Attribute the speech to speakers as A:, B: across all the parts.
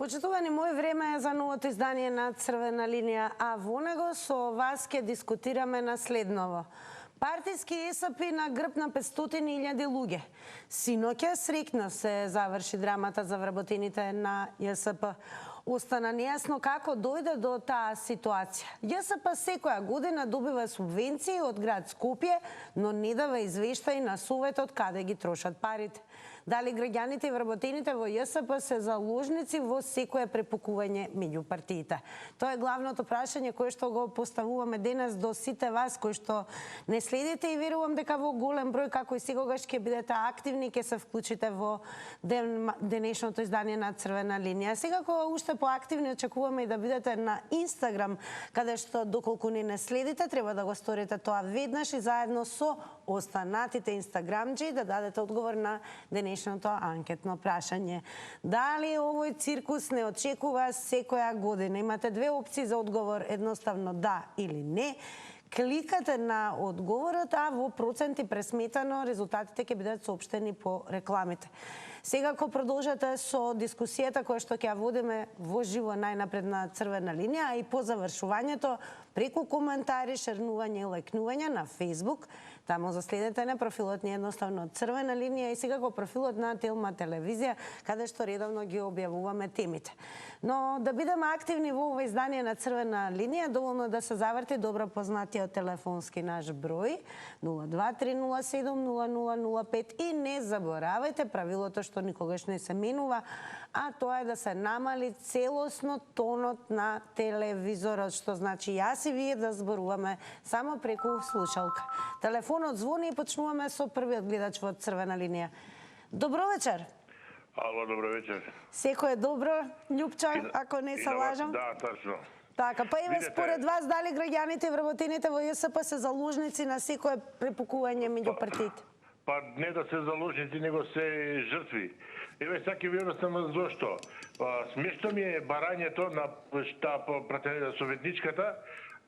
A: Почитувани, мој време е за новото издание на Црвена линија, а во него со вас ќе дискутираме на следново. Партиски ЕСП на грб на 500.000 луѓе. Синоќа среќна се заврши драмата за вработените на ЈСП. Остана нејасно како дојде до таа ситуација. ЈСП секоја година добива субвенции од град Скопје, но не дава извештаи на Советот каде ги трошат парите. Дали граѓаните и вработените во ЈСП се заложници во секое препукување меѓу партиите? Тоа е главното прашање кое што го поставуваме денес до сите вас кои што не следите и верувам дека во голем број како и секогаш ќе бидете активни, ќе се вклучите во денешното издание на Црвена линија. Секако уште поактивни очекуваме и да бидете на Инстаграм, каде што доколку не следите, треба да го сторите тоа веднаш и заедно со останатите инстаграмџи да дадете одговор на денешното анкетно прашање. Дали овој циркус не очекува секоја година? Имате две опции за одговор, едноставно да или не. Кликате на одговорот, а во проценти пресметано резултатите ќе бидат соопштени по рекламите. Сега ко продолжате со дискусијата која што ќе ја водиме во живо најнапред на Црвена линија, а и по завршувањето преку коментари, шернување и лајкнување на Facebook. Таму заследете на профилот ни едноставно Црвена линија и сега профилот на Телма телевизија, каде што редовно ги објавуваме темите. Но да бидеме активни во ова издание на Црвена линија, доволно да се заврти добро познатиот телефонски наш број 023070005 и не заборавајте правилото што никогаш не се менува, а тоа е да се намали целосно тонот на телевизорот, што значи јас и вие да зборуваме само преку слушалка. Телефонот звони и почнуваме со првиот гледач во Црвена линија. Добро вечер.
B: Ало, добро вечер.
A: Секој е добро, Љупча, ако не се лажам.
B: Да, точно.
A: Така, па еве според вас дали граѓаните и вработените во ЈСП се заложници на секое препукување меѓу партиите?
B: Па не да се заложници, него се жртви. Еве саки ви објаснам зошто. Смешно ми е барањето на советничката,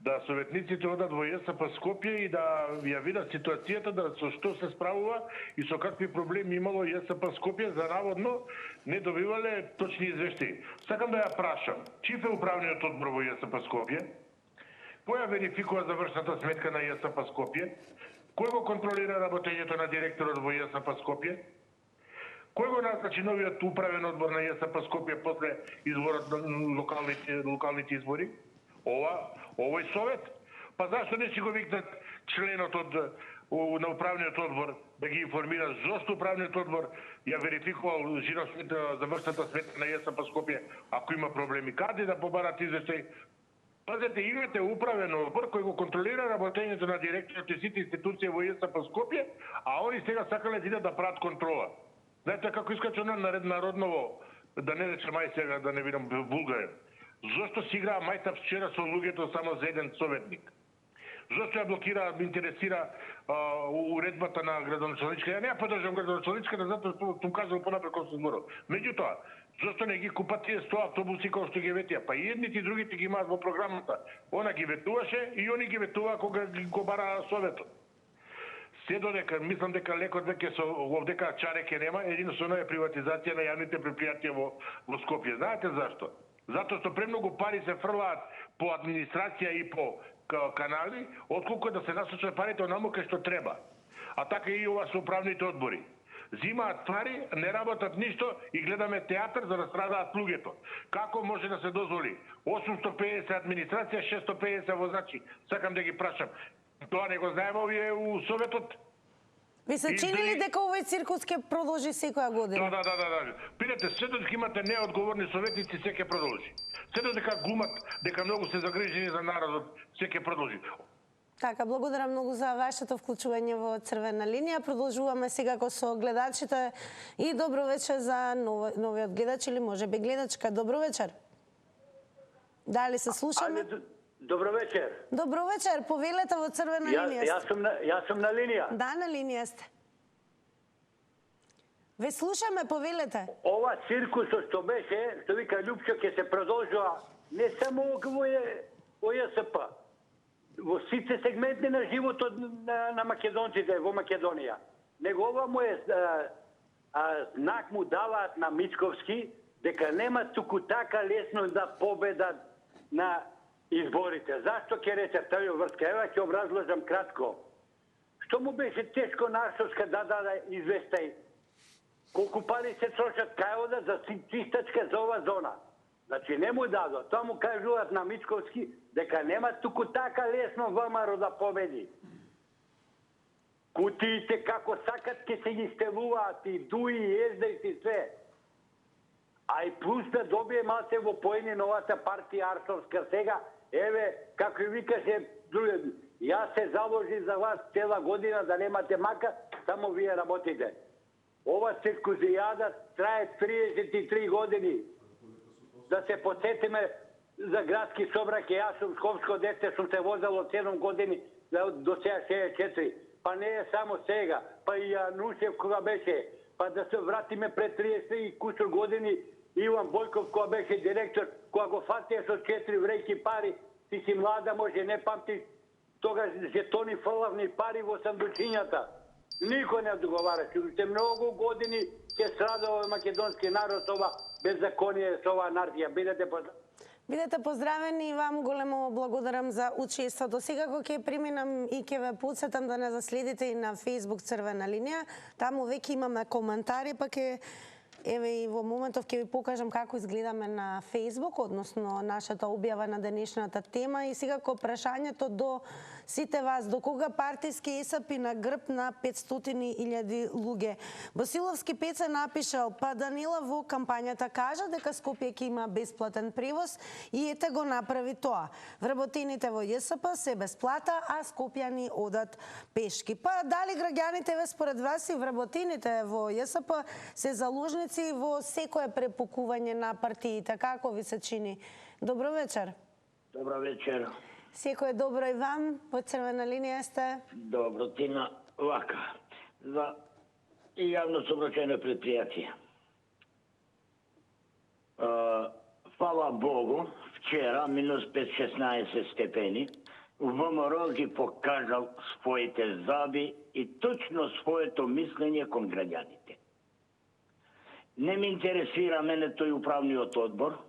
B: да советниците одат во ЈСП Скопје и да ја видат ситуацијата, да со што се справува и со какви проблеми имало ЈСП Скопје, за наводно не добивале точни извештаи. Сакам да ја прашам, чиф е управниот одбор во ЈСП Скопје? Кој ја верификува завршната сметка на ЈСП Скопје? Кој го контролира работењето на директорот во ЈСП Скопје? Кој го назначи новиот управен одбор на ЈСП Скопје после изборот на локалните избори? Овој совет? Па зашто не си го викнат членот на управниот одбор да ги информира зошто управниот одбор ја верификувал завршната сметка на ЈСП Скопје ако има проблеми? Каде да побарат извештај? Пазете, имате управен одбор кој го контролира работењето на директорот и сите институции во ЈСП Скопје, а они сега сакале да идат да прават контрола. Знаете како искача на Народново, да не рече мај сега, да не видам вулгарен. Зошто си играа мајта вчера со луѓето само за еден советник? Зошто ја блокира, интересира уредбата на градоначалничка? Ја не ја подржам градоначалничката, затоа што сум кажал понапред кога се зборил. Меѓутоа, зошто не ги купат тие 100 автобуси кои што ги ветија? Па и едните и другите ги имаат во програмата. Она ги ветуваше и они ги ветуваа кога го бара советот. Се додека, мислам дека лекот веќе со овдека чареке нема, единствено е приватизација на јавните предпријатија во Скопје. Знаете зашто? Затоа што премногу пари се фрлаат по администрација и по канали, отколку да се насочат парите онаму кај што треба. А така и ова со управните одбори. Зимаат пари, не работат ништо и гледаме театар за да страдаат луѓето. Како може да се дозволи 850 администрација, 650 возачи? Сакам да ги прашам. Тоа не го знаеме овие у Советот?
A: Ви се чинили дека овој циркус ќе продолжи секоја година?
B: Да. Питате, се додека имате неодговорни советници, се ќе продолжи. Се додека глумат дека многу се загрижени за народот, се ќе продолжи.
A: Така, благодарам многу за вашето вклучување во Црвена линија. Продолжуваме сега со гледачите и добро вечер за новиот гледач или можеби гледачка. Добро вечер. Дали се слушаме?
C: Добро вечер.
A: Добро вечер, повелете во Црвена линија.
C: Јас сум на линија.
A: Да, на линија сте. Ве слушаме, повелете.
C: Ова циркусот што беше, што вика Љупчо, ќе се продолжува не само во ЈСП, во сите сегменти на животот на македонците во Македонија. Него ова му е знак му даваат на Мицковски дека нема туку така лесно да победа на изборите. Зашто ќе рече Тавио Вртка? Ева ќе образложам кратко. Што му беше тешко на Арсовска да даде известај колку пари се трошат кај ода за чистачка за ова зона. Значи не му дадо. Тоа му кажуваат на Мичковски дека нема туку така лесно ВМРО да победи. Кутиите како сакат ке се ги стелуваат и ДУИ и СДС и све. А и плюс да добие малце во поени новата партија Арсовска сега, еве, како и викаше други, јас се заложи за вас цела година да немате мака, само вие работите. Ова циркузијада трае 33 години. Да се подсетиме за градски собраке, јас сум школско дете, сум се возел од 7 години до сега 64. Па не е само сега, па и Јанушев кога беше, па да се вратиме пред 30 и кусор години, Иван Бојков кога беше директор, кога го фатија со 4 вреќи пари, ти си млада, може не памти тогаш жетони фрлавни пари во сандучињата. Никој не одговараше. Уште многу години ќе страда овој македонски народ со ова беззаконие, со ова анархија.
A: Бидете поздравени и вам големо благодарам за учеството. Секако ќе преминам и ќе ве потсетам да не заследите и на Facebook Црвена линија. Таму веќе имаме коментари, па ќе еве и во моментов ќе ви покажам како изгледаме на Facebook, односно нашата објава на денешната тема и секако прашањето до сите вас, до кога партиски исапи на грб на 500.000 луѓе. Василовски Пеца напишал, па Данила во кампањата кажа дека Скопје ќе има бесплатен превоз и ете го направи тоа. Вработените во ЈСП се бесплата, а скопјани одат пешки. Па дали граѓаните ве според вас и вработените во ЈСП се заложници во секое препукување на партиите? Како ви се чини? Добро вечер.
D: Добро вечер.
A: Секој добро и вам, во Црвена линија сте?
D: Добро, Тина. Вака, за јавно сообраќајно предпријатие. Фала Богу, вчера, минус 5-16 степени, ВМРО ги покажал своите заби и точно своето мислење кон граѓаните. Не ми интересира мене тој управниот одбор,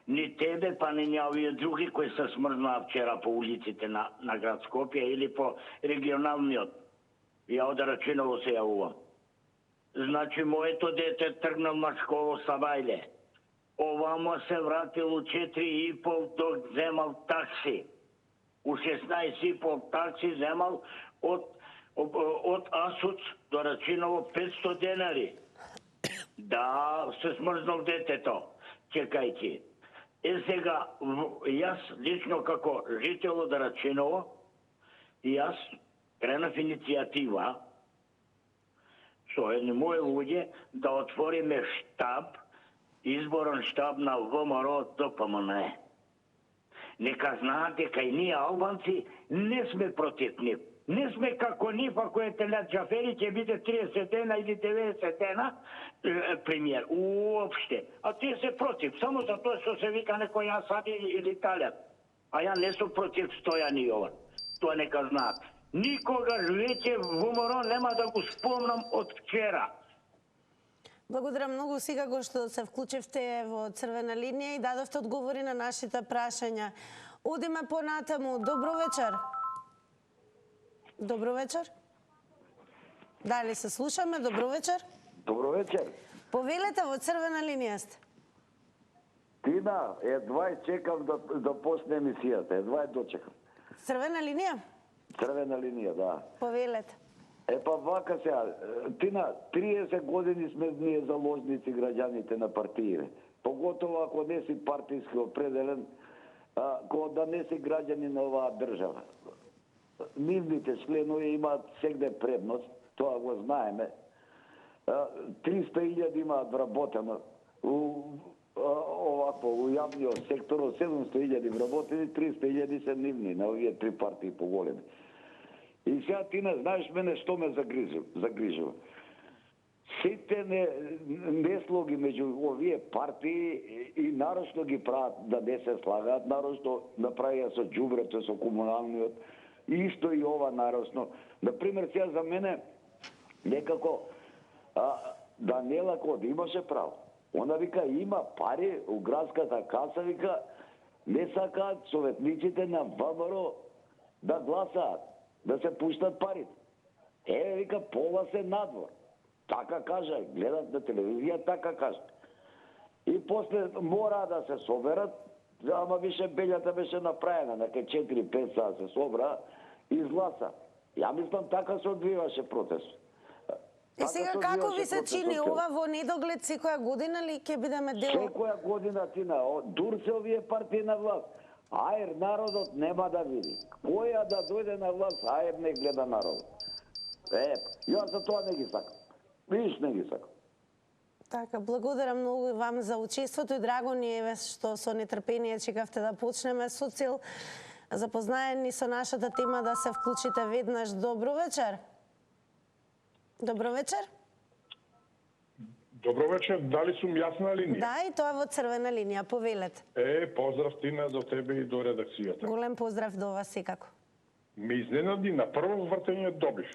D: ни тебе, па ни овие други кои се смрзнаа вчера по улиците на град Скопје или по регионалниот. Ја од Рачиново се јавувам. Значи, моето дете тргнал на школо Сабајле. Овамо се вратил у 4,5 док земал такси. У 16,5 такси земал од Асуц до Рачиново 500 денари. Да, се смрзнал детето. Чекајте. Сега, јас лично како жител од Рачиново, јас кренав иницијатива со едни мои луѓе да отвориме штаб, изборен штаб на ВМРО ДПМН. Нека знаат дека и ние албанци не сме против нив. Не сме како нив, ако е Телет Џафери ќе биде 30 дена или 90 дена премиер. Уопште. А тие се против, само за тоа што се вика некој Асади или Италијан. А ја не сум против Стојан Јован. Тоа нека знаат. Никогаш веќе ВМРО нема да го спомнам од вчера.
A: Благодарам многу секако што се вклучивте во Црвена линија и дадовте одговори на нашите прашања. Одиме понатаму. Добро вечер. Добро вечер. Дали се слушаме? Добро вечер.
E: Добро вечер.
A: Повелете, во Црвена линија сте.
E: Тина, едва чекам да почне емисијата, едва дочекам.
A: Црвена линија?
E: Црвена линија, да.
A: Повелете.
E: Па вака сега, Тина, 30 години сме ние заложници граѓаните на партиите. Поготово ако не си партиски определен, кога да не си граѓани на оваа држава. Нивните членови имаат сегде предност, тоа го знаеме. 300.000 имаат вработено овако у јавниот сектор, 700.000 вработени, 300.000 се нивни на овие три партии поголеми. И сега ти не знаеш мене што ме загрижува. Сите неслоги меѓу овие партии и нарочно ги прават да не се слагаат, нарочно направија со џубрето, со комуналниот, исто и ова нарочно. Например, сега за мене некако Даниела Коди имаше право. Онда вика има пари у градската каса, вика не сакаат советниците на ВМРО да гласаат, да се пуштат парите. Вика, пола се надвор. Така кажа, гледат на телевизија, така кажа. И после мора да се соберат, ама више бељата беше направена, нека 4-5 сата се собра и изгласа. Ја мислам така се одвиваше протест.
A: И сега како ви се чини ова во недоглед секоја година ли ќе бидеме дел?
E: Секоја година тина, Дурцев е партија власт. Аер народот нема да види. Која да дојде на власт, аер не гледа народот. Јас за тоа не ги сакам. Виж, не ги сакам.
A: Така, благодарам многу и вам за учеството и драго ни е што со нетрпение чекавте да почнеме со цел запознаени со нашата тема да се вклучите веднаш. Добро вечер. Добро вечер.
F: Добро вечер, дали сум јасна линија?
A: Да, и тоа во црвена линија, повелете.
F: Поздрав Тина до тебе и до редакцијата.
A: Голем поздрав до вас секако.
F: Ме изненади на прво вртење добив.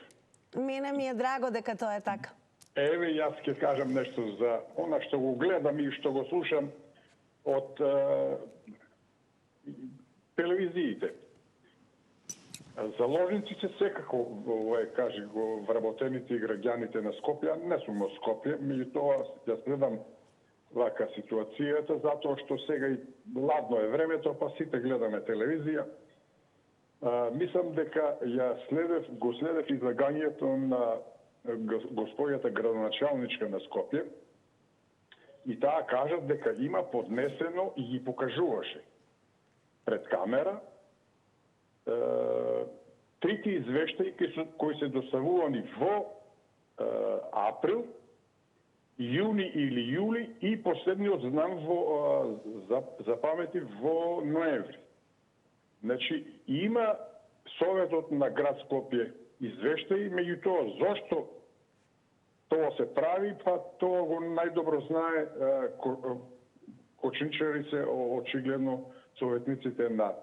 A: Мене ми е драго дека тоа е така.
F: Јас ќе кажам нешто за она што го гледам и што го слушам од телевизиите. Заложниците секако, кажи го, вработените и граѓаните на Скопје, не сум од Скопје, меѓутоа ја следам вака ситуацијата, затоа што сега и ладно е времето, па сите гледаме телевизија. Мислам дека го следев излагањето на господјата градоначалничка на Скопје и таа кажат дека има поднесено и ги покажуваше пред камера трите извештаи кои се доставувани во април, јуни или јули и последниот знам за памети во ноември. Значи, има Советот на град Скопје извештаи, меѓутоа зошто тоа се прави, па тоа го најдобро знае кочничари се очигледно советниците на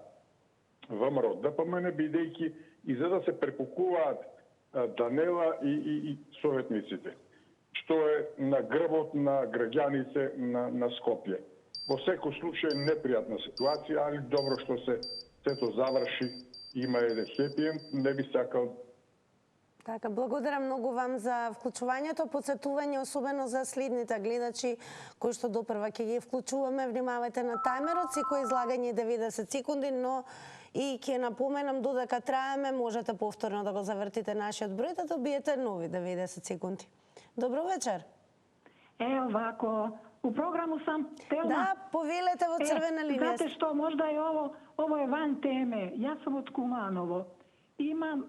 F: ВМРО ДПМН, бидејќи и за да се препукуваат Данела и советниците, што е на грбот на граѓаните на Скопје. Во секој случај непријатна ситуација, али добро што сето заврши, има еден хепи енд, не би сакал.
A: Така, благодарам многу вам за вклучувањето, подсетување особено за следните гледачи кои што допрва ќе ги вклучуваме. Внимавајте на тајмерот, секој излагање 90 секунди, но и ќе напоменам додека траеме, можете повторно да го завртите нашиот број да добиете нови 90 секунди. Добро вечер.
G: Овако, у програму сам Телма.
A: Да, повелете во црвена линија.
G: Знате што, можда и ово е ван теме. Јас сум од Куманово. Имам,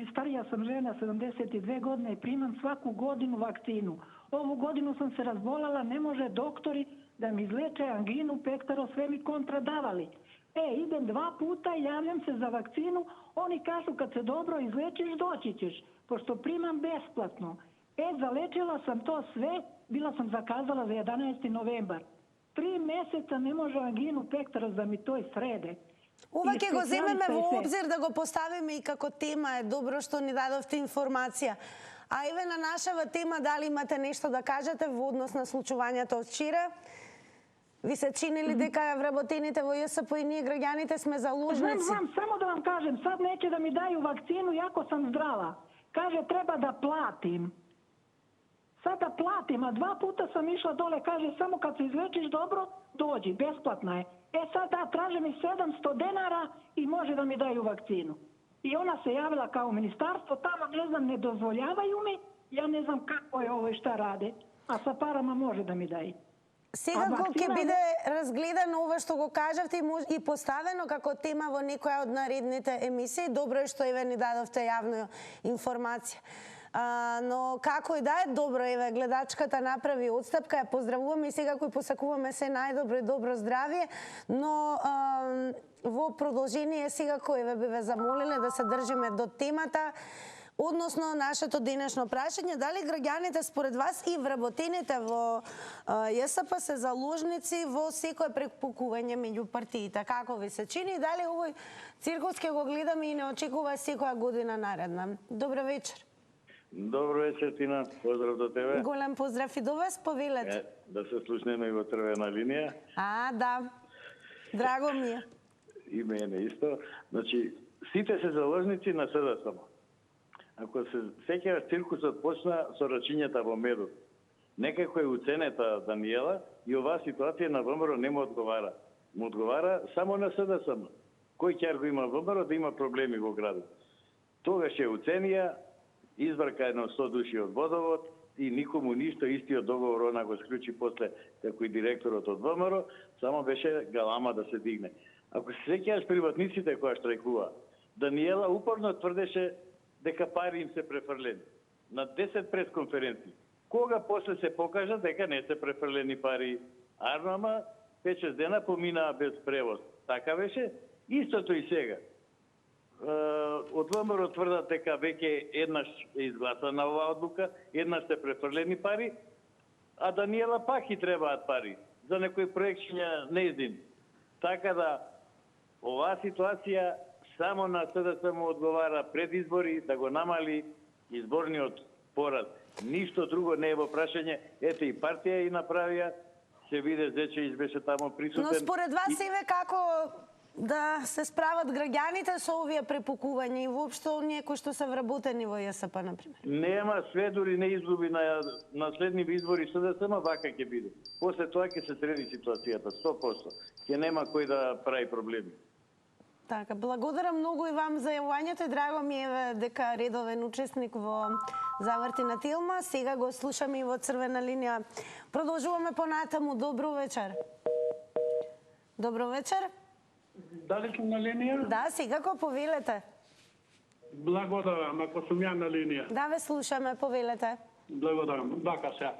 G: старија сам жена, 72 година и примам сваку годину вакцину. Ову годину сам се разболала, не може доктори да ми излече ангину, пекторо, све ми контрадавали. Идем 2 пута, јавljam се за вакцину, они кажу кад се добро излечиш, доći ćeš, пошто примам бесплатно. Залечила сам то све, била сам заказала за 11. новембар. 3 месеца не може ангину пекторос да ми тој среде.
A: Ова ќе го земеме во обзир да го поставиме и како тема. Е добро што ни дадовте информација. А еве на нашава тема, дали имате нешто да кажете во однос на случувањето од вчера? Ви се чини ли дека вработените во ЈСП и ние граѓаните сме заложници?
G: Знам, само да вам кажем, сад неќе да ми дају вакцину, јако сам здрава. Каже, треба да платим. Сад да платим, а 2 пута сам išla доле, каже, само кад се излечиш добро, доđi, бесплатна е. Sad да traže mi 700 денара и може да ми дају вакцину. И она се јавила као министарство, тамо не знам, не дозволјавају ми, ја не знам како е ово и шта раде, а са парама може да ми дај.
A: Секако ќе биде разгледано ова што го кажавте и поставено како тема во некоја од наредните емисии. Добро е што еве ни дадовте јавна информација. Но како и да е, добро, еве гледачката направи отстапка, ја поздравуваме и секако и посакуваме се најдобро и добро здравје, но во продолжение секако еве би ве замолиле да се држиме до темата, односно нашето денешно прашање, дали граѓаните според вас и вработените во ЈСП се заложници во секое препукување меѓу партиите? Како ви се чини? Дали овој циркус ќе го гледаме и не очекува секоја година наредна? Добро вечер.
H: Добро вечер, Тина. Поздрав до тебе.
A: Голем поздрав и до вас, повелете.
H: Да се слушнеме и во црвена линија.
A: Да. Драго ми е.
H: И мене исто. Значи, сите се заложници на СДСМ. Ако се сеќаваш, циркусот почна со рачињата во медот. Некако е уценета Даниела и оваа ситуација на ВМРО не му одговара. Му одговара само на СДСМ. Кој ќе го има ВМРО да има проблеми во градот. Тогаш е уценија, изврка едно 100 души од водовод и никому ништо, истиот договор она го склучи после како и директорот од ВМРО, само беше галама да се дигне. Ако се сеќаваш приватниците кои штрajкува, Даниела упорно тврдеше дека пари им се префрлени. На 10 пресконференции. Кога после се покажа дека не се префрлени пари, ама 5-6 дена поминаа без превоз. Така беше? Истото и сега. Од ВМРО тврдат дека веќе еднаш е изгласана оваа одлука, еднаш се префрлени пари, а Даниела пак и требаат пари за некои проекшња неиздин. Така да, оваа ситуација само на СДС му одговара пред избори да го намали изборниот пораз. Ништо друго не е во прашање. Ете и партија и направија, се виде Зечеvić беше тамо присутен.
A: Но според вас еве како да се справат граѓаните со овие препукувања и воопшто оние кои што се вработени во ЈСП, например?
H: Нема све, дури не изгуби на следниви избори СДСМ, вака ќе биде. После тоа ќе се среди ситуацијата, 100%. Ќе нема кој да прави проблеми.
A: Така, благодарам многу и вам за јавувањето и драго ми е дека редовен учесник во Заврти на Тилма. Сега го слушаме и во црвена линија. Продолжуваме понатаму. Добро вечер. Добро вечер.
I: Дали сум на линија?
A: Да, сега го повелете.
I: Благодарам, ако сум ја на линија.
A: Да, ве слушаме, повелете.
I: Благодарам. Дака сега.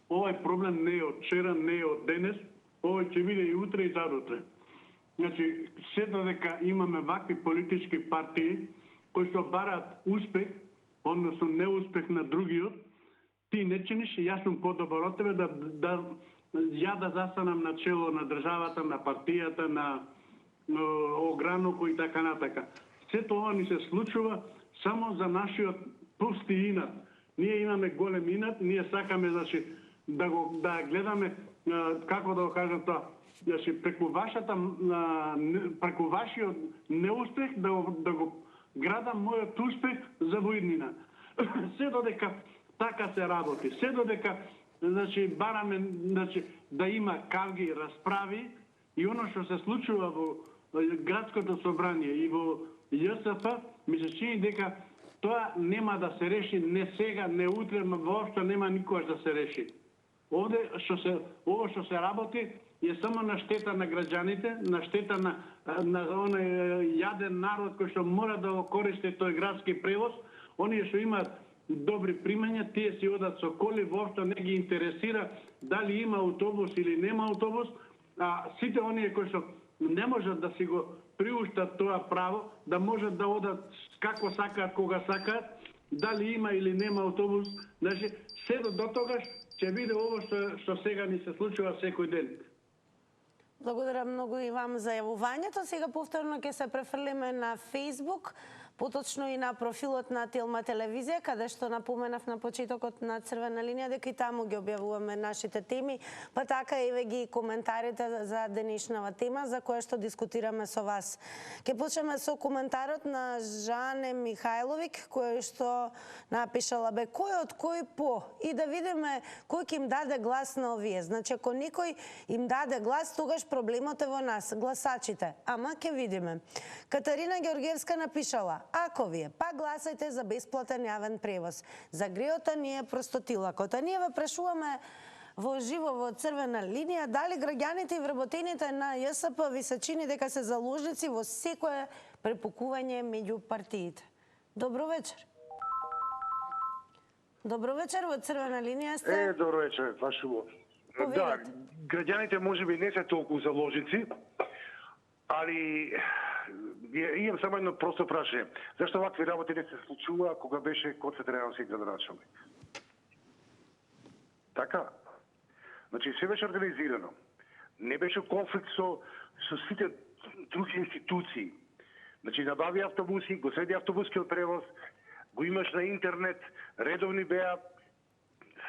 I: Овој проблем не е од вчера, не е од денес. Овој ќе биде и утре и задутре. Значи, се додека имаме вакви политички партии кои што бараат успех, односно неуспех на другиот, ти не чиниш, јас сум подобар од тебе ја да застанам на чело на државата, на партијата, на огрануко и така натака. Сето ова ни се случува само за нашиот пусти инат. Ние имаме голем инат, ние сакаме значи да гледаме како да го кажам тоа, значи преку вашиот неуспех да го градам мојот успех за воиднина. Се додека така се работи, се додека значи бараме значи да има кавги расправи и оно што се случува во градското собрание и во ЈСП, ми се чини дека тоа нема да се реши не сега, не утре, но воопшто нема никогаш да се реши. Овде ово што се работи е само на штета на граѓаните, на штета на оној јаден народ кој што мора да го користи тој градски превоз. Оние што имаат добри примања, тие си одат со коли, воопшто не ги интересира дали има автобус или нема автобус, а сите оние кои што не можат да си го приуштат тоа право, да можат да одат како сакаат, кога сакаат, дали има или нема автобус, значи се до тогаш ќе биде ово што сега ни се случува секој ден.
A: Благодарам многу и вам за јавувањето. Сега повторно ќе се префрлиме на Facebook, поточно и на профилот на Тилма телевизија, каде што напоменав на почетокот на црвена линија дека и таму ги објавуваме нашите теми, па така еве ги коментарите за денешнава тема за која што дискутираме со вас. Ќе почнеме со коментарот на Жане Михајловик, кој што напишала кој од кој по и да видиме кој ќе им даде глас на овие. Значи ако некој им даде глас, тогаш проблемот е во нас, гласачите. Ама ќе видиме. Катарина Георгиевска напишала: ако вие пак гласајте за бесплатен јавен превоз, за греото ни е простотилакот. А ние ве прашуваме во живо во црвена линија дали граѓаните и вработените на ЈСП ви се чини дека се заложници во секое препукување меѓу партиите. Добро вечер. Добро вечер, во црвена линија сте.
J: Добро вечер, Вашиво. Да, граѓаните можеби не се толку заложници, али имам само едно просто прашање. Зашто вакви работи не се случува кога беше Коце Драјановски градоначалник? Така. Значи, се беше организирано. Не беше конфликт со сите други институции. Значи, набави автобуси, го среди автобускиот превоз, го имаш на интернет, редовни беа,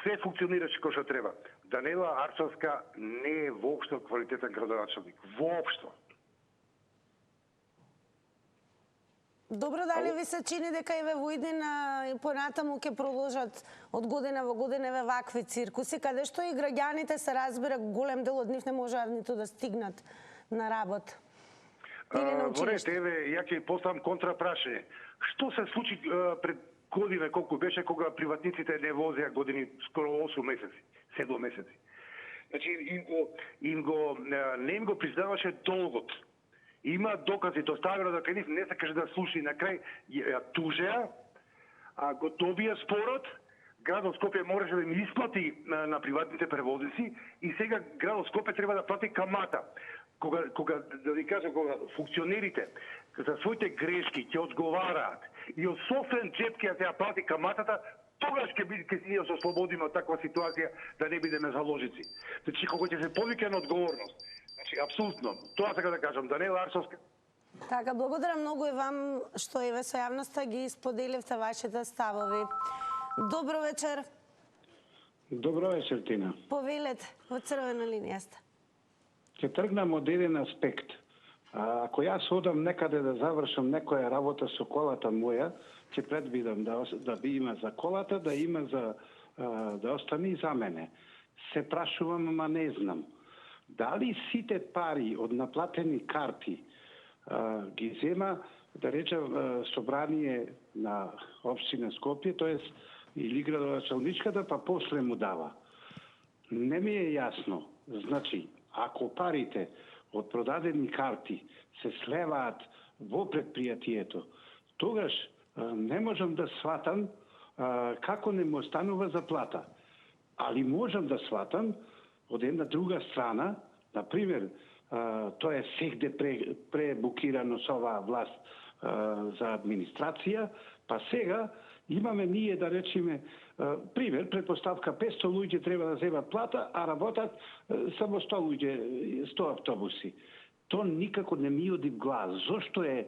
J: се функционираше како што треба. Даниела Арцовска не е воопшто квалитетен градоначелник. Воопшто.
A: Добро, дали ви се чини дека и во иднина и понатаму ќе продолжат од година во година вакви циркуси, каде што и граѓаните се разбира, голем дел од нив не можат ниту да стигнат на работа или на училиште?
J: Еве, ја ќе поставам контрапрашање. Што се случи пред година, колку беше, кога приватниците не возеа години, скоро 8 месеци, 7 месеци. Значи, не им го признаваше долгот. Има докази, доставено дека нив не сакаше да слуши. На крај ја тужеа, а го добија спорот, градот Скопје можеше да им исплати на приватните превозници и сега градот Скопје треба да плати камата. Кога да ви кажам, кога функционерите за своите грешки ќе одговараат и од собствен джеб ќе ја плати каматата, тогаш ќе се ослободиме од таква ситуација да не бидеме заложници. Значи, кога ќе се повика на одговорност. Значи, апсолутно. Тоа сакам да кажам. Даниела Арцовска.
A: Така, благодарам многу и вам што и со јавноста ги споделивте вашите ставови. Добро вечер.
K: Добро вечер, Тина.
A: Повелете, во црвена линија сте.
K: Ќе тргнам од еден аспект. Ако јас одам некаде да завршам некоја работа со колата моја, ќе предвидам да би има за колата, да има за да остане и за мене. Се прашувам, ама не знам. Дали сите пари од наплатени карти ги зема, да речем, собрание на општина Скопје, тоест или градоначалничката, па после му дава. Не ми е јасно. Значи, ако парите од продадени карти се слеваат во предпријатието, тогаш не можам да сватам како не му останува заплата. Али можам да сватам од една друга страна, например, тоа е сегде пребукирано со оваа власт за администрација, па сега имаме ние да речеме, пример, предпоставка 500 луѓе треба да земат плата, а работат само 100 луѓе, 100 автобуси. То никако не ми оди в глас. Зошто е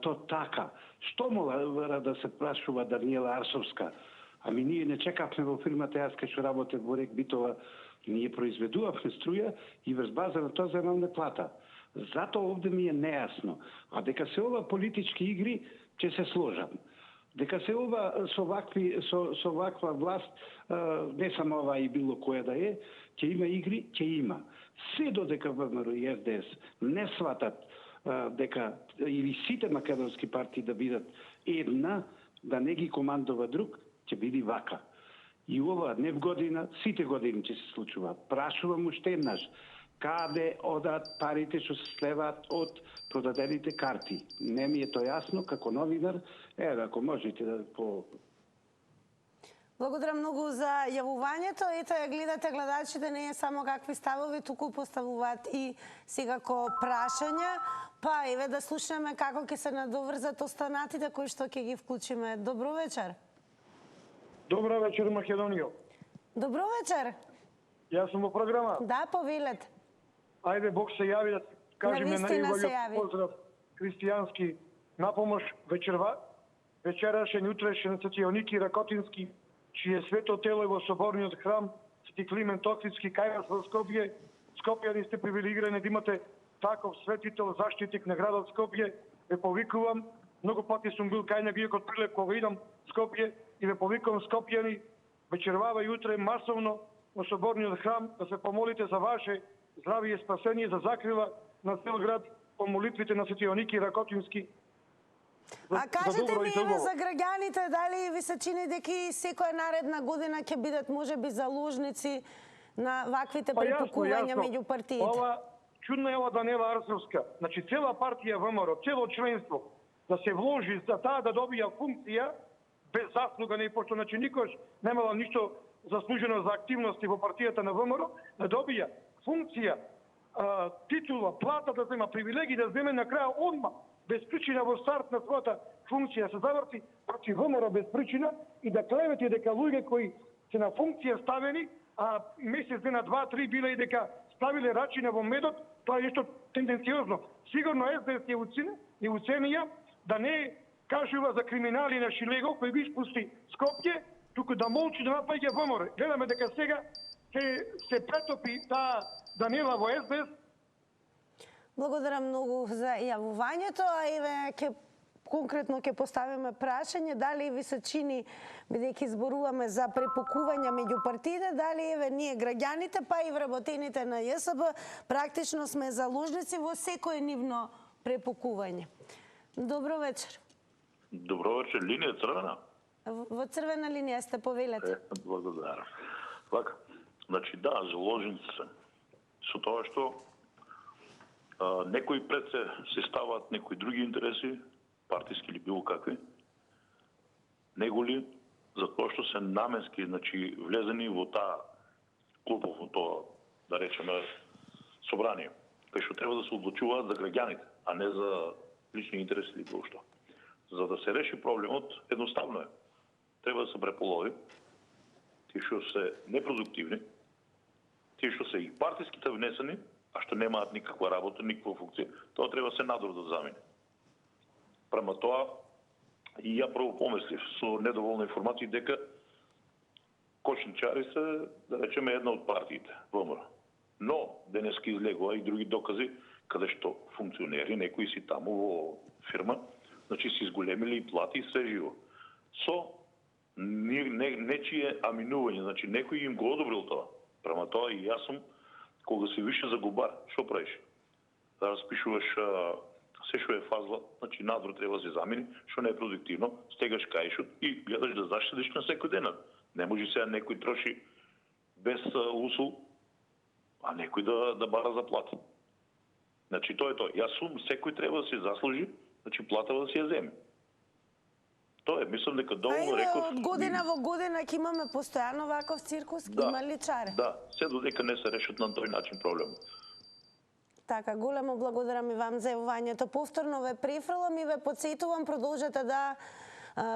K: то така? Што мора да се прашува Даниела Арцовска? Ами ние не чекавме во фирмата, јас кај што работев во Рек Битола, ние произведувавме струја и врз база на тоа земавме плата. Зато овде ми е нејасно. А дека се ова политички игри, ќе се сложам. Дека се ова со ваква власт, не само ова и било која да е, ќе има игри, ќе има. Се додека ВМРО и СДС не сватат дека или сите македонски партии да бидат една, да не ги командува друг, ќе биде вака. И ова не в година, сите години ќе се случува. Прашувам уште еднаш, каде одат парите што се слеваат од продадените карти? Не ми е тоа јасно, како новинар, ако можете да по...
A: Благодарам многу за јавувањето. Ето ја гледате, гледачите, не е само какви ставови, туку поставуваат и секако прашања. Па еве да слушаме како ќе се надоврзат останатите кои што ќе ги вклучиме. Добро вечер.
L: Добро вечер, Македонија.
A: Добро вечер.
L: Јас сум во програма.
A: Да, повелете.
L: Ајде, Бог се јави да кажеме
A: најважен
L: поздрав христијански на помош вечерашен, утрешен Свети Јоники Ракотински, чие свето тело е во соборниот храм Свети Климент Охридски кај вас во Скопје. Скопјани сте привилегирани да имате таков светител, заштитник на градот Скопје. Ве повикувам, многу пати сум бил кај него, иако прилеп кога идам Скопје, и ве повикувам Скопјани, вечервава и утре масовно во соборниот храм да се помолите за ваше здравие и спасение, за закрила на цел град по молитвите на Свети Јоники Ракотински.
A: А кажете ми еве за граѓаните, дали ви се чини дека и секоја наредна година ќе бидат можеби заложници на ваквите препукувања меѓу партиите?
L: Ова чудна е ова Даниела Арцовска. Значи цела партија ВМРО, цело членство да се вложи за таа да добија функција без заслуга, не пошто значи никош немала ништо заслужено за активности во партијата на ВМРО, да добија функција, титула, плата, да зема привилегии, да земе на краја одма без причина во старт на својата функција се заврти против ВМРО без причина и да клевети дека луѓе кои се на функција ставени, а месец дена, 2-3 биле и дека ставиле рачина во медот, тоа е нешто тенденциозно. Сигурно СДС е уценија да не кажува за криминали на Шилего кој ги испусти Скопје, туку да молчи да напаѓа ВМРО. Гледаме дека сега се претопи таа Данила во СДС.
A: Благодарам многу за јавувањето, а еве конкретно ќе поставиме прашање дали ви се чини, бидејќи зборуваме за препукување меѓу партиите, дали еве ние граѓаните, па и вработените на ЈСБ практично сме заложници во секое нивно препукување. Добро вечер.
M: Добро вечер, линија црвена.
A: Во црвена линија сте, повелете.
M: Благодарам. Така, значи да, заложници се. Со тоа што некои пред се ставаат некои други интереси, партиски или било какви, неголи, затоа што се наменски, значи, влезени во таа клубов, во тоа, да речеме, собрание, кај што треба да се одлучуваат за граѓаните, а не за лични интереси или било што. За да се реши проблемот, едноставно е. Треба да се преполови тие што се непродуктивни, тие што се и партиските внесени, а што немаат никаква работа, никаква функција, тоа треба се надвор да замине. Према тоа, и ја прво помислив со недоволна информација дека кошничари се, да речеме, една од партиите, ВМРО. Но, денеска излегува и други докази, каде што функционери, некои си таму во фирма, значи си изголемили и плати и се живо. Со нечие аминување, значи некој им го одобрил тоа. Према тоа и јас сум, кога се више за губар, што правиш? Да распишуваш се што е фазла, значи надвор треба да се замени, што не е продуктивно, стегаш каишот и гледаш да заштедиш на секој денар. Не може сега некој троши без усул, а некој да бара заплата. Значи тоа е тоа. Јас сум, секој треба да се заслужи, значи плата да се ја земе. Тоа е, мислам дека доволно реков.
A: Од година во година ќе имаме постојано ваков циркус, ќе има ли чаре?
M: Да, се додека не се решат на тој начин проблемот.
A: Така, големо благодарам и вам за јавувањето. Повторно ве префрлам и ве подсетувам, продолжете да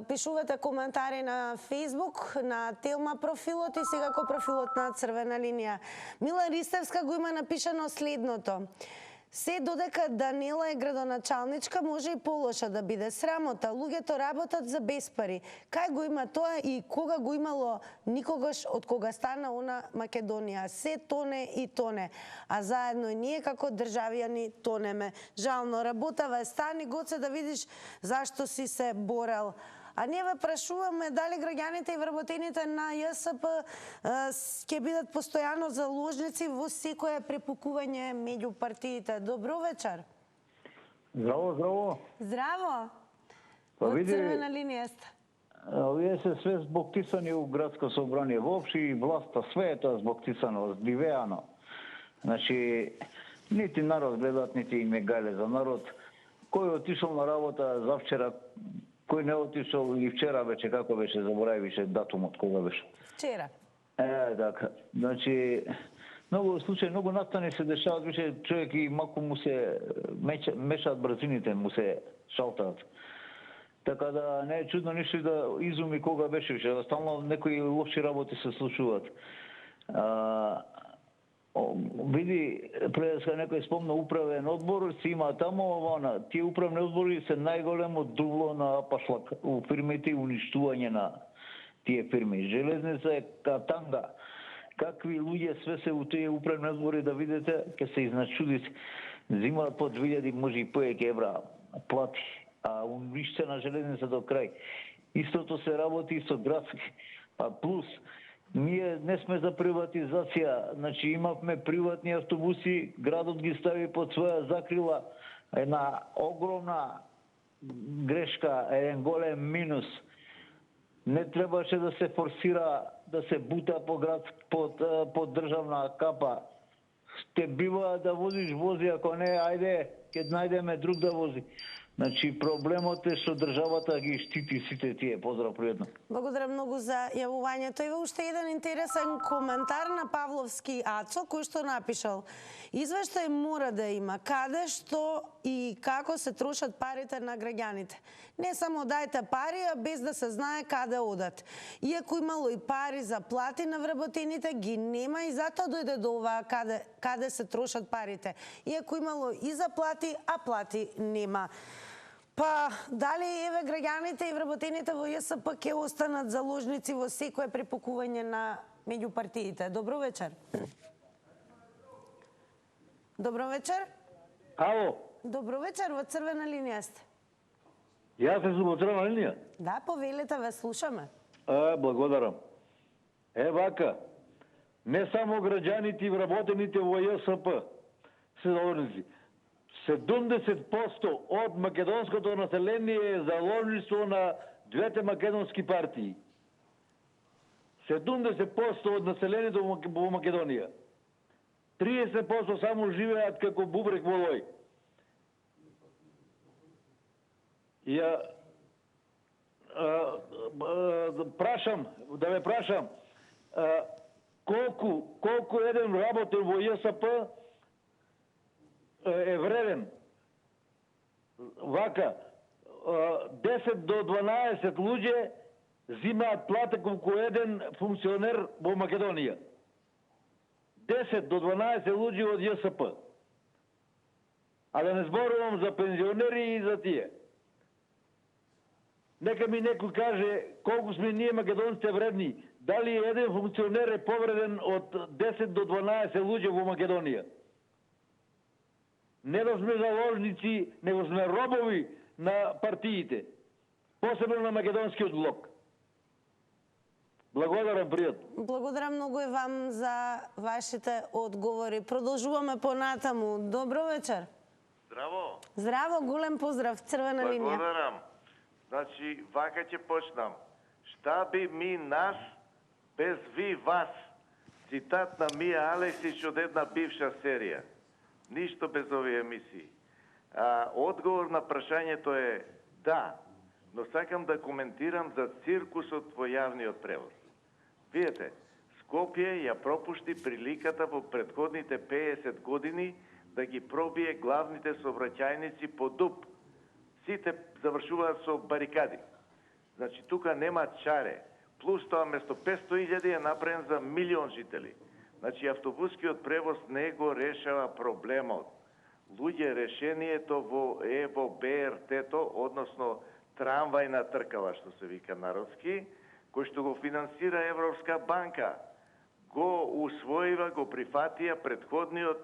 A: пишувате коментари на Facebook, на Телма профилот и секако профилот на Црвена линија. Мила Ристевска го има напишано следното. Се додека Данила е градоначалничка, може и полоша да биде. Срамота, луѓето работат за без пари. Кај го има тоа и кога го имало никогаш од кога стана она Македонија? Се тоне и тоне, а заедно и ние како државјани тонеме. Жално, работава е, стани Гоце да видиш зашто си се борел. А ние ве прашуваме дали граѓаните и вработените на ЈСП ќе бидат постојано заложници во секое препукување меѓу партиите. Добро вечер.
N: Здраво, здраво.
A: Здраво.
N: Па
A: Од Црвена линија сте.
N: Овие се све збоктисани у градско собрание, воопшто и власта, све е тоа збоктисано, здивеано. Значи, нити народ гледат, нити им е гајле за народ. Кој отишол на работа завчера, кој не отишол и вчера вече, како беше, заборави више датумот, кога беше.
A: Вчера.
N: Така. Значи, многу случаи, многу настани се дешават, више човек и малку му се мешаат брзините, му се шалтаат. Така да не е чудно ништо да изуми кога беше више, стално некои лоши работи се случуваат. Види, преска некој спомна управен одбор, си има тамо, тие управни одбори се најголемо дубло на пашлак у фирмите и уништување на тие фирми. Железница е катанга. Какви луѓе све се у тие управни одбори да видите, ќе се изначудите. Зимаат по 2000, може и повеќе евра плати, а уништена железница до крај. Истото се работи и со градски. А плюс, ние не сме за приватизација, значи имавме приватни автобуси, градот ги стави под своја закрила, една огромна грешка, еден голем минус. Не требаше да се форсира, да се бута по град под државна капа. Те бива да возиш, вози, ако не, ајде, ќе најдеме друг да вози. Значи, проблемот е што државата ги штити сите тие. Поздрав пријатно.
A: Благодарам многу за јавувањето. И уште еден интересен коментар на Павловски Ацо, кој што напишал. Извештај мора да има каде, што и како се трошат парите на граѓаните. Не само дајте пари, а без да се знае каде одат. Иако имало и пари за плати на вработените, ги нема и затоа дојде до ова каде се трошат парите. Иако имало и за плати, а плати нема. Па, дали еве граѓаните и вработените во ЈСП ќе останат заложници во секое препокување на меѓу партиите? Добро вечер. Добро вечер.
O: Ало.
A: Добро вечер, во црвена линија сте.
O: Јас сум во црвена линија?
A: Да, повелете, ве слушаме.
O: Благодарам. Вака, не само граѓаните и вработените во ЈСП се заложници. 70% од македонското население е заложништво на двете македонски партии. 70% од населението во Македонија. 30% само живеат како бубрек во лој. Да ме прашам, колку еден работен во ЈСП е вреден. Вака, 10 до 12 луѓе зимаат плата колку еден функционер во Македонија. 10 до 12 луѓе од ЈСП. А да не зборувам за пензионери и за тие. Нека ми некој каже колку сме ние македонците вредни. Дали еден функционер е повреден од 10 до 12 луѓе во Македонија? Не да сме заложници, него сме робови на партиите. Посебно на македонскиот блок. Благодарам, пријатно.
A: Благодарам многу и вам за вашите одговори. Продолжуваме понатаму. Добро вечер.
P: Здраво.
A: Здраво, голем поздрав, црвена линија.
P: Благодарам. Значи, вака ќе почнам. Шта би ми нас без ви вас? Цитат на Мија Алексич од една бивша серија. Ништо без овие емисии. Одговор на прашањето е да, но сакам да коментирам за циркусот во јавниот превоз. Видете, Скопје ја пропушти приликата во претходните 50 години да ги пробие главните сообраќајници по дуб. Сите завршуваат со барикади. Значи, тука нема чаре. Плюс тоа, место 500.000 е направен за 1.000.000 жители. Значи, автобускиот превоз не го решава проблемот. Луѓе, решението во БРТ-то, односно трамвајна тркава, што се вика народски, кој што го финансира Европска банка, го усвоива, го прифатија предходниот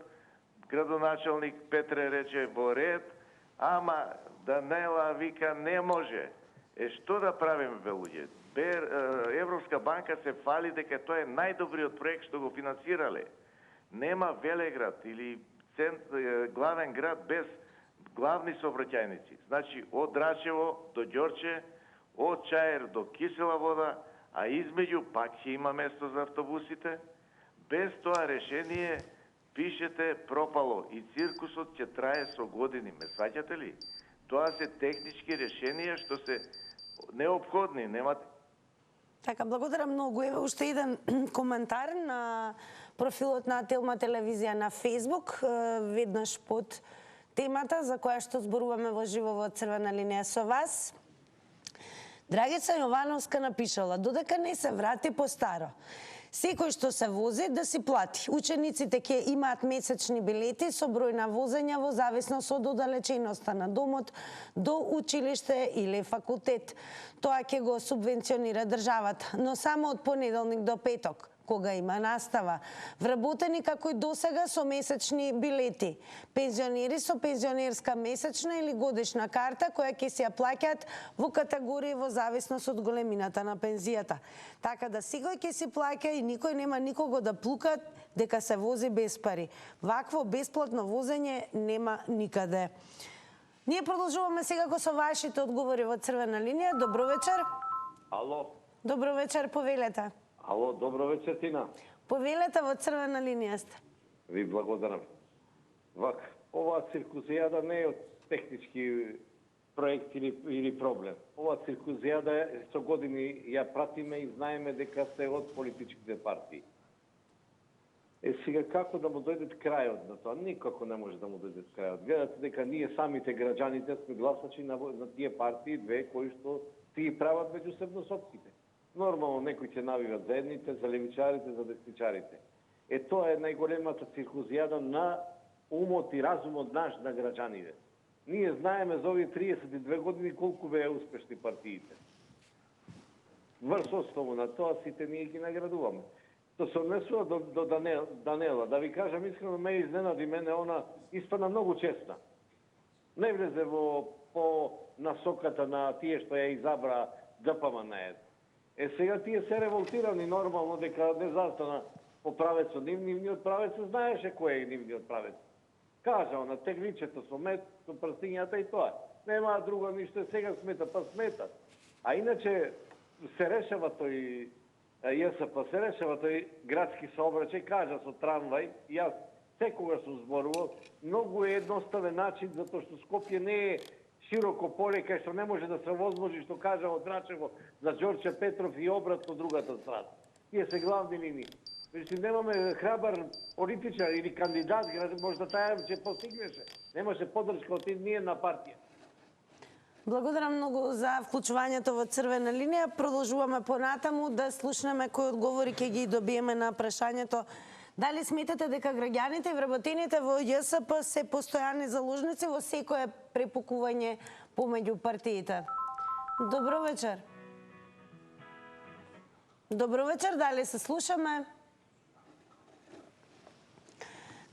P: градоначалник Петре рече во ред, ама Данела вика не може. Што да правиме, бе луѓе? Европска банка се фали дека тоа е најдобриот проект што го финансирале. Нема Велеград или главен град без главни сообраќајници. Значи, од Рачево до Ѓорче, од Чаер до Кисела вода, а измеѓу пак ќе има место за автобусите. Без тоа решение, пишете, пропало и циркусот ќе трае со години. Ме сваќате ли? Тоа се технички решенија што се неопходни, немат.
A: Така, благодарам многу. Еве уште еден коментар на профилот на Телма телевизија на Facebook, веднаш под темата за која што зборуваме во живо во црвена линија со вас. Драгица Јовановска напишала: додека не се врати по старо, секој што се вози да си плати. Учениците ќе имаат месечни билети со број на возења во зависност од оддалеченоста на домот до училиште или факултет. Тоа ќе го субвенционира државата, но само од понеделник до петок, кога има настава. Вработени како и досега со месечни билети. Пензионери со пензионерска месечна или годишна карта која ќе се ја плаќаат во категории во зависност од големината на пензијата. Така да секој ќе си плаќа и никој нема никого да плука дека се вози без пари. Вакво бесплатно возење нема никаде. Ние продолжуваме секако со вашите одговори во црвена линија. Добро вечер.
Q: Ало.
A: Добро вечер, повелете.
Q: Ало, добро вечер, Тина.
A: Повелете, во црвена линија сте.
Q: Ви благодарам. Вак, оваа циркузијада не е од технички проект или проблем. Оваа циркузијада со години ја пратиме и знаеме дека се од политичките партии. Сега како да му дојдет крајот на тоа? Никако не може да му дојдет крајот. Гледате дека ние самите граѓаните сме гласачи на тие партии, две кои што тие прават меѓусебно сопките. Нормално некои ќе навиват за едните, за левичарите, за десничарите. Тоа е најголемата циркузијада на умот и разумот наш на граѓаните. Ние знаеме за овие 32 години колку беа успешни партиите. Врз основу на тоа сите ние ги наградуваме. Тоа се однесува до Данела. Да ви кажам искрено, ме изненади, мене она испадна многу честна. Не влезе по насоката на тие што ја изабра ДПМН. Сега тие се револтирани нормално дека не застана по правецот. Нивниот правец знаеше кој е нивниот правец. Кажа она, тегличето со мет, со прстињата и тоа. Нема друго ништо, сега смета, па смета. А иначе се решава тој ЈСП, се решава тој градски сообраќај, кажа со трамвај, јас секогаш сум зборувал, многу е едноставен начин, затоа што Скопје не е широко поле кај што не може да се возможи, што кажа од Рачево за Ѓорче Петров и обратно другата страна. Тие се главни линии. Меѓутоа немаме храбар политичар или кандидат, можда тај ќе постигнеше. Немаше поддршка од ние на партија.
A: Благодарам многу за вклучувањето во црвена линија. Продолжуваме понатаму да слушнеме кои одговори ќе ги добиеме на прашањето. Дали сметате дека граѓаните и вработените во ЈСП се постојани заложници во секое препукување помеѓу партиите? Добро вечер. Добро вечер, дали се слушаме?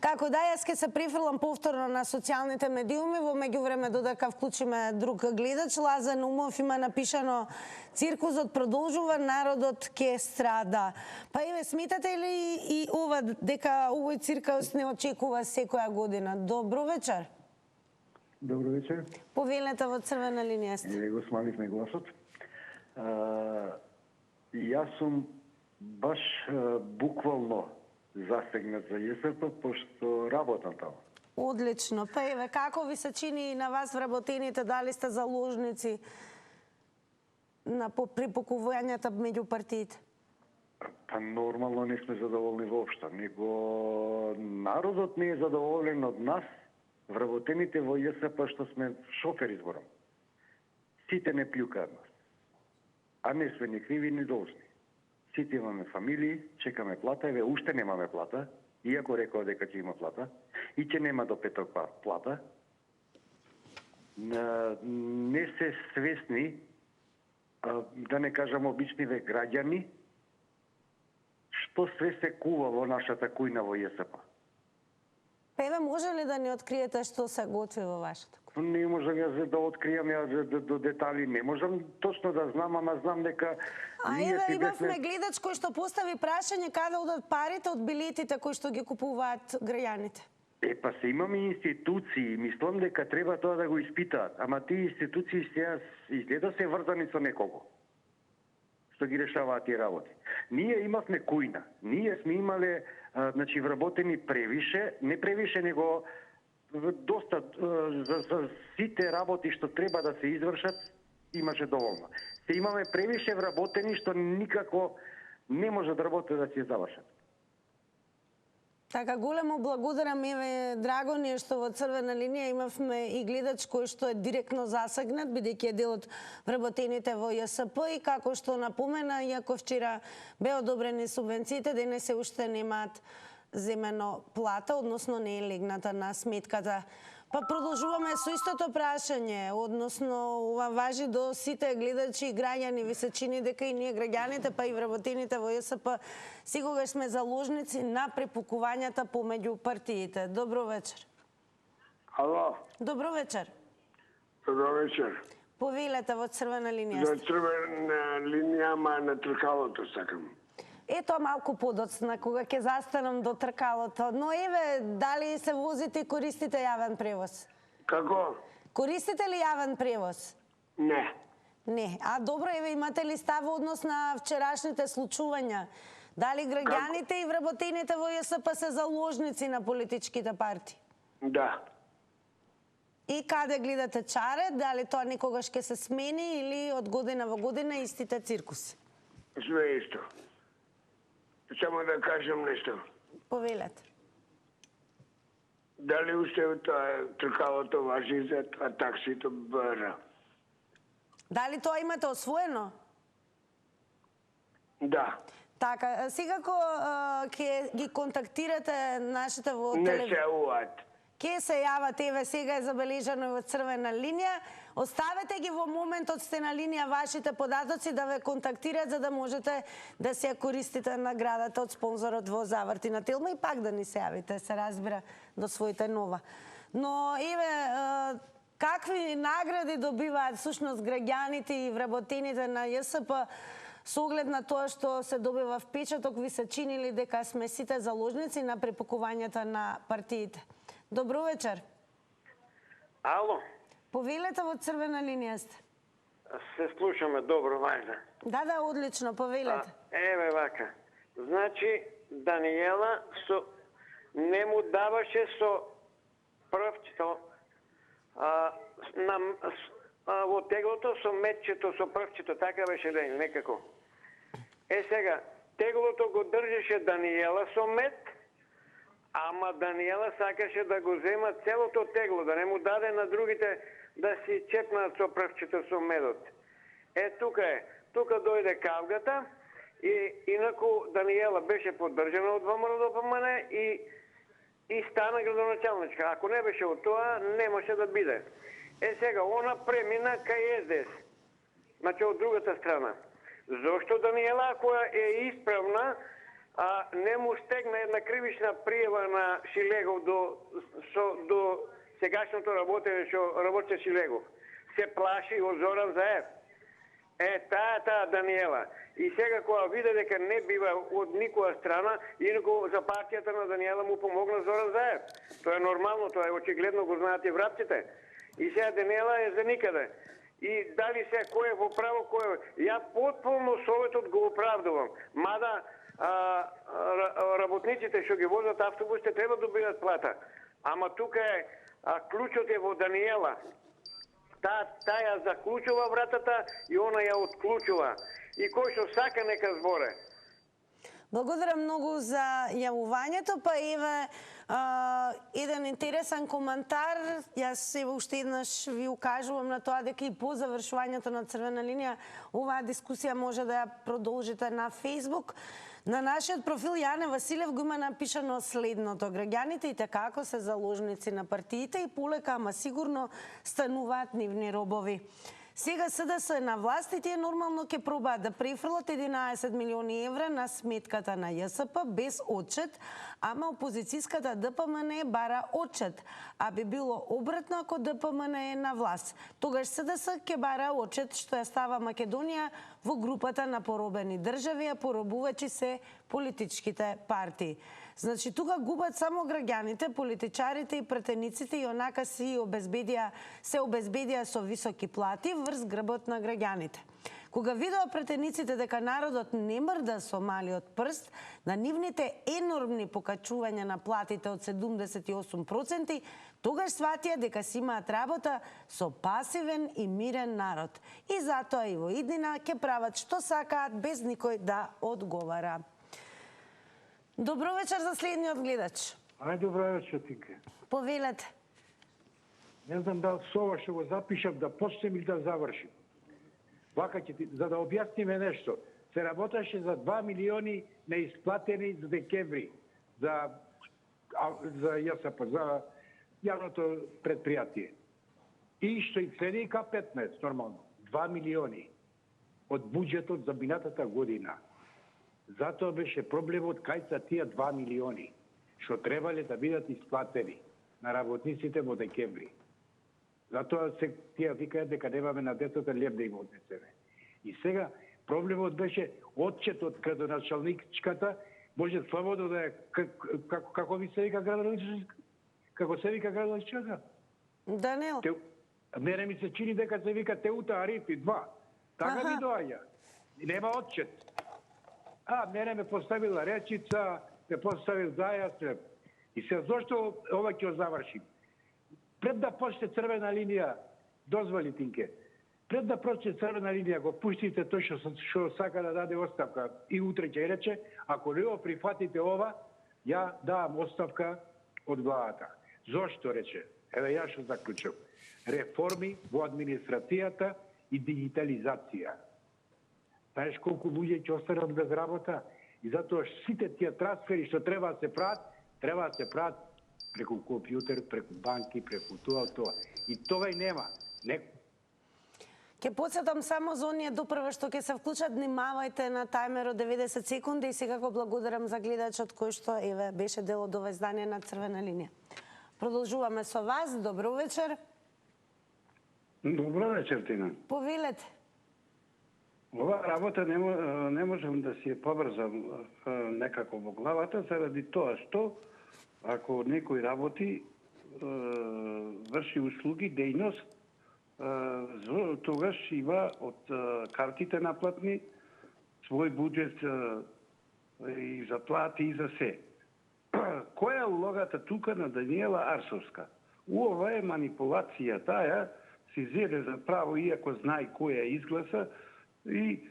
A: Како да, јас ке се прифрлам повторно на социјалните медиуми, во меѓувреме додека вклучиме друг гледач. Лаза Наумов има напишано: циркузот продолжува, народот ке страда. Па еве, сметате ли и ова дека овој циркус не очекува секоја година? Добро вечер.
R: Добро вечер.
A: Повелете во црвена линија сте.
R: Го смаливме гласот. Јас сум баш буквално засегнат за ЈСП, пошто работам таму.
A: Одлично. Па еве, како ви се чини на вас вработените, дали сте заложници на припокувањата меѓу партиите?
R: Па нормално не сме задоволни воопшто, него народот не е задоволен од нас, вработените во ЈСП, што сме шофери зборам. Сите не плюкаат нас. А не сме ни криви ни должни. Сите имаме фамилии, чекаме плата, еве уште немаме плата, иако рекоа дека ќе има плата, и ќе нема до петок плата. Не се свесни, да не кажам обичниве граѓани, што све се кува во нашата кујна во ЈСП.
A: Еве, може ли да ни откриете што се готви во вашата кујна?
R: Не можам јас да откријам до детали, не можам точно да знам, ама знам дека...
A: А еве, имавме гледач кој што постави прашање каде одат парите од билетите кои што ги купуваат граѓаните.
R: Па се имаме институции, мислам дека треба тоа да го испитаат, ама тие институции сега изгледа се врзани со некого што ги решаваат тие работи. Ние имавме кујна, ние сме имале вработени превише, не превише, него доста за сите работи што треба да се извршат, имаше доволно. Се имаме превише вработени што никако не може да работат да се завршат.
A: Така, големо благодарам, еве, драго ни е што во црвена линија имавме и гледач кој што е директно засегнат, бидејќи е дел од вработените во ЈСП, и како што напомена, иако вчера беа одобрени субвенциите, денес се уште немаат земено плата, односно не е легната на сметката. Па продолжуваме со истото прашање, односно ова важи до сите гледачи и граѓани. Ви се чини дека и ние граѓаните, па и вработените во ЈСП секогаш сме заложници на препукувањата помеѓу партиите. Добро вечер.
S: Ало.
A: Добро вечер.
S: Добро вечер.
A: Повелете во црвена линија.
S: За црвена линија, ама на тркалото сакам.
A: Ето малку подоцна, кога ќе застанам до тркалото. Но еве, дали се возите и користите јавен превоз?
S: Како?
A: Користите ли јавен превоз?
S: Не.
A: Не. А добро, еве, имате ли став однос на вчерашните случувања? Дали граѓаните и вработените во ЈСП се заложници на политичките партии?
S: Да.
A: И каде гледате чаре? Дали тоа некогаш ќе се смени или од година во година истите циркуси?
S: Све исто. Само да кажам нешто.
A: Повелете.
S: Дали уште тоа тркалото важи за таксито БР?
A: Дали тоа имате освоено?
S: Да.
A: Така, сега ќе ги контактирате нашите во
S: Не се јавуваат.
A: ке се јават, еве сега е забележано во црвена линија. Оставете ги во моментот сте на линија вашите податоци да ве контактираат за да можете да се користите наградата од спонзорот во Заврти на Телма и пак да ни се јавите, се разбира, до своите нова. Но еве какви награди добиваат всушност граѓаните и вработените на ЈСП со оглед на тоа што се добива впечаток, ви се чинили дека сме сите заложници на препакувањата на партиите? Добро вечер.
T: Ало.
A: Повелете, во црвена линија сте.
T: Се слушаме добро, важно.
A: Да, одлично, повелете.
T: Еве вака. Значи, Даниела не му даваше со првчето во теглото со метчето, со првчето, така беше некако. Сега, теглото го држеше Даниела со мет, ама Даниела сакаше да го зема целото тегло, да не му даде на другите да си чепнат со првчето со медот. Тука е. Тука дојде кавгата и инаку Даниела беше поддржана од ВМРО ДПМН и стана градоначалничка. Ако не беше од тоа, немаше да биде. Сега, она премина кај СДС. Значи, од другата страна. Зошто Даниела, која е исправна, не му стегна една кривична пријава на Шилегов до сегашното работење што работеше Шилегов? Се плаши од Зоран Заев. Таа Даниела. И сега кога виде дека не бива од никоја страна, инаку за партијата на Даниела му помогна Зоран Заев. Тоа е нормално, тоа е очигледно, го знаат и врапците. И сега Даниела е за никаде. И дали се кој е во право, кој е... Ја потполно советот го оправдувам. Мада работниците што ги возат автобусите треба да добиват плата. Ама тука е клучот е во Даниела. Таа ја заклучува вратата и она ја отклучува. И кој што сака нека зборе.
A: Благодарам многу за јавувањето, па еве еден интересен коментар. Јас еве уште еднаш ви укажувам на тоа дека и по завршувањето на црвена линија оваа дискусија може да ја продолжите на Facebook. На нашиот профил Јане Василев го има напишано следното: граѓаните и како се заложници на партиите и полека, ама сигурно стануваат нивни робови. Сега СДС на власт и тие нормално ќе пробаат да префрлат 11 милиони евра на сметката на ЈСП без отчет, ама опозицијската ДПМН бара отчет, а би било обратно ако ДПМН е на власт. Тогаш СДС ќе бара отчет што ја става Македонија во групата на поробени држави, а поробувачи се политичките партии. Значи, тука губат само граѓаните, политичарите и претениците и онака се обезбедија со високи плати врз грбот на граѓаните. Кога видеа претениците дека народот не мрда со малиот прст, на нивните енормни покачувања на платите од 78%, тогаш сватија дека си имаат работа со пасивен и мирен народ. И затоа и во иднина ќе прават што сакаат без никој да одговара. Добро вечер за следниот гледач.
U: Добро вечер, Тинке.
A: Повелете.
U: Не знам дали со ова што го запишав да почнем или да завршим. Вака за да објасниме нешто. Се работеше за 2 милиони неисплатени за декември за ЈСП, за јавното предпријатие. И што и следи К15, нормално. 2 милиони од буџетот за минатата година. Затоа беше проблемот кај са тие 2 милиони, што требале да бидат исплатени на работниците во декември. Затоа се тие викаат дека немаме на децата леб да им однесеме. И сега проблемот беше отчетот градоначалничката, може слободно да е како ви се вика градоначалничка? Како се вика градоначалничка?
A: Даниел.
U: Мене ми се чини дека се вика Теута Арифи 2. Така ми доаѓа. Нема отчет. Мене ме поставила речица, ме поставил зајас. И се зошто ова ќе завршим. Пред да почне црвена линија, дозволи Тинке, пред да почне црвена линија го пуштите тој што сака да даде оставка и утре ќе рече, ако не го прифатите ова, ја давам оставка од главата. Зошто рече? Еве ја што заклучам. Реформи во администрацијата и дигитализација. Знаеш колку луѓе ќе останат без работа? И затоа сите тие трансфери што треба да се прават преку компјутер, преку банки, преку тоа. И тога и нема.
A: Ке подсетам само за оние допрва што ќе се вклучат, внимавајте на тајмер од 90 секунди и сега го благодарам за гледачот кој што еве беше дел од ова издание на Црвена линија. Продолжуваме со вас. Добро вечер.
U: Добро вечер, Тина.
A: Повелете.
U: Ова работа не можам да си ја побрзам некако во главата заради тоа што ако некој работи, врши услуги, дејност, тогаш има од картите наплатни свој буџет и за плати и за се. Која е улогата тука на Даниела Арсовска? Ова е манипулација, таа си зеде за право, иако знае која изгласа, и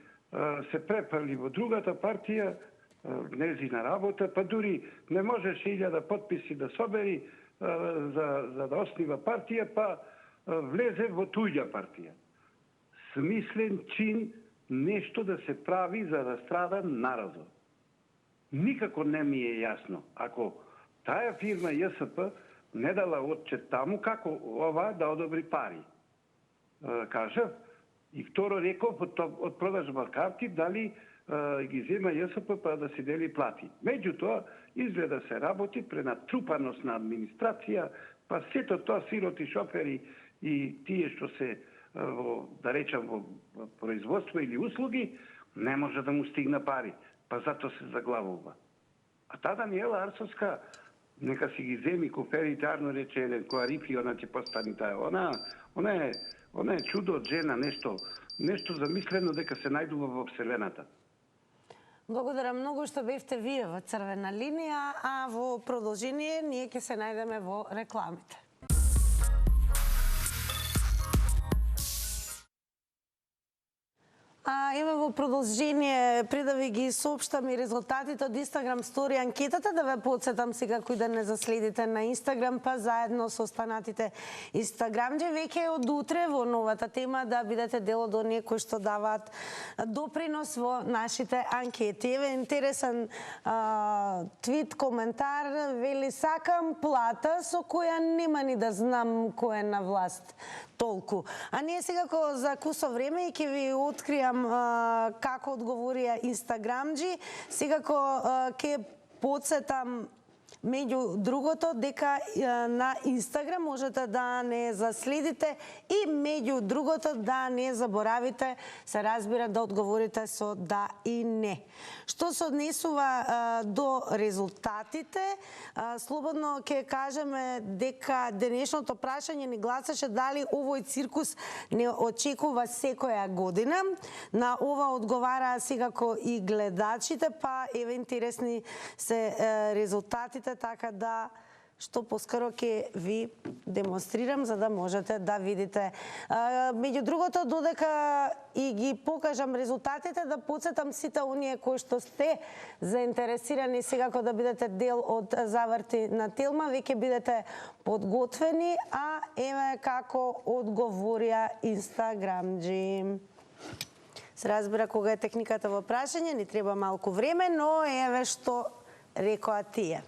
U: се препрли во другата партија, незина работа, па дури не можеше 1000 подписи да собери за да основа партија, па влезе во туѓа партија. Смислен чин, нешто да се прави за да страда народот. Никако не ми е јасно. Ако таа фирма ЈСП не дала отчет таму, како ова да одобри пари? Кажав. И второ реков од продажба карти дали ги зема ЈСП па да се дели плати. Меѓутоа, изгледа се работи пренатрупаност на администрација, па сето тоа сироти шофери и тие што се, да речам, во производство или услуги, не може да му стигна пари. Па зато се заглавува. А та Даниела Арсовска, нека си ги земи коферите, арно рече еден, која рипли, она ќе постани таа. Она е чудо од жена, нешто замислено дека се најдува во Вселената.
A: Благодарам многу што бевте вие во Црвена линија, а во продолжение ние ќе се најдеме во рекламите. Еве во продолжение, пред да ви ги соопштам и резултатите од Инстаграм стори анкетата, да ве подсетам сега кои да не заследите на Инстаграм, па заедно со останатите инстаграмџи, веќе од утре во новата тема да бидете дел од оние кои што даваат допринос во нашите анкети. Еве интересен твит, коментар, вели сакам плата со која нема ни да знам кој е на власт толку. А ние сега за кусо време и ќе ви откријам како одговорија инстаграмџи. Сега ќе подсетам меѓу другото дека на Инстаграм можете да не заследите и меѓу другото да не заборавите, се разбира, да одговорите со да и не. Што се однесува до резултатите, слободно ќе кажеме дека денешното прашање ни гласаше дали овој циркус не очекува секоја година. На ова одговараа секако и гледачите, па еве интересни се резултатите, така да што поскоро ќе ви демонстрирам за да можете да видите. Меѓу другото, додека и ги покажам резултатите, да подсетам сите оние кои што сте заинтересирани секако да бидете дел од Заврти на Телма, веќе бидете подготвени, а еве како одговорија инстаграмџи. Се разбира кога е техниката во прашање, ни треба малку време, но еве што рекоа тие.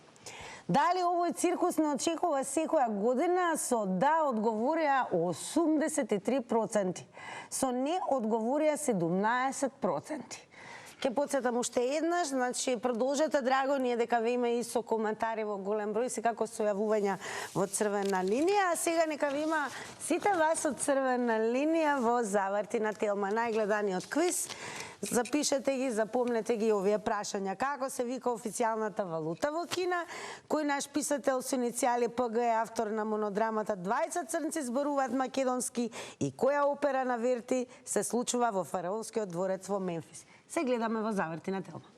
A: Дали овој циркус не очекува секоја година? Со да одговорија 83%. Со не одговорија 17%. Ке подсетам уште еднаш, значи продолжете драго ние дека ве има и со коментари во голем број, секако со јавувања во Црвена линија, а сега нека ви има сите вас од Црвена линија во Заврти на Телма. Најгледаниот квиз. Запишете ги, запомнете ги овие прашања. Како се вика официјалната валута во Кина? Кој наш писател со иницијали ПГ е автор на монодрамата 20 црнци зборуваат македонски и која опера на Верти се случува во фараонскиот дворец во Мемфис? Се гледаме во Заврти на Телма.